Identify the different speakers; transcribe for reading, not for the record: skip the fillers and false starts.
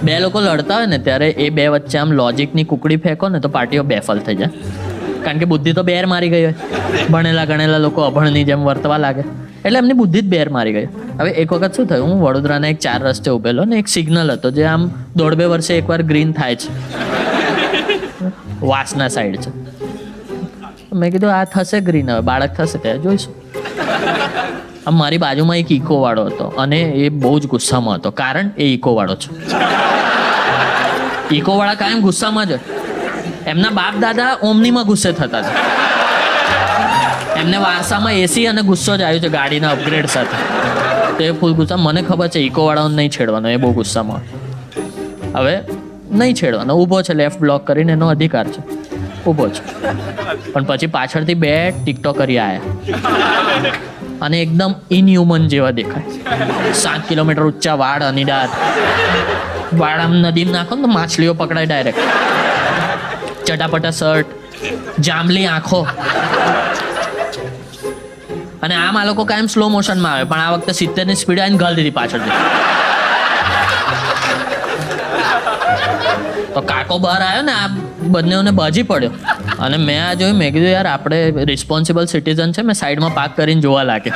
Speaker 1: બે લોકો લડતા હોય ને ત્યારે એ બે વચ્ચે આમ લોજિકની કુકડી ફેંકો ને તો પાર્ટીઓ બેફલ થઈ જાય, કારણ કે બુદ્ધિ તો બેર મારી ગઈ હોય. ભણેલા ગણેલા લોકો અભણની જેમ વર્તવા લાગે એટલે એમની બુદ્ધિ જ બેર મારી ગઈ. હવે એક વખત શું થયું, હું વડોદરાના એક 4 રસ્તે ઉભેલો ને એક સિગ્નલ હતો જે આમ 1.5-2 વર્ષે એકવાર ગ્રીન થાય છે, વાસના સાઈડ છે. મેં કીધું આ થશે ગ્રીન, હવે બાળક થશે ત્યારે જોઈશું. આમ મારી બાજુમાં એક ઇકો વાળો હતો અને એ બહુ જ ગુસ્સામાં હતો, કારણ એ ઇકો વાળો છે. ઇકો વાળા કાયમ ગુસ્સામાં જ હોય. એમના બાપ દાદા ઓમનીમાં ગુસ્સે થતા હતા, એમને વારસામાં એસી અને ગુસ્સો જ આવ્યો છે ગાડીના અપગ્રેડ સાથે. તો એ ફૂલ ગુસ્સા. મને ખબર છે ઇકો વાળાઓને નહીં છેડવાનો, એ બહુ ગુસ્સામાં. હવે નહીં છેડવાનો, ઊભો છે લેફ્ટ બ્લોક કરીને, એનો અધિકાર છે, ઊભો છે. પણ પછી પાછળથી 2 ટિકટોકરી આવ્યા અને એકદમ ઇનહ્યુમન જેવા દેખાય. 7 કિલોમીટર ઊંચા વાળ, અનીડાર વાળ, આમ નદીમાં નાખો ને તો માછલીઓ પકડાય ડાયરેક્ટ. ચટાપટા શર્ટ, જાંબલી આંખો. અને આમ આ લોકો કાયમ સ્લો મોશનમાં આવે, પણ આ વખતે 70ની સ્પીડ આવીને ગાળ દીધી પાછળથી. તો કાકો બહાર આવ્યો ને, આ બંનેઓને બાજી પડ્યો. અને મેં આ જોયું, મેં કીધું યાર આપણે રિસ્પોન્સિબલ સિટીઝન છે, મેં સાઈડમાં પાર્ક કરીને જોવા લાગે.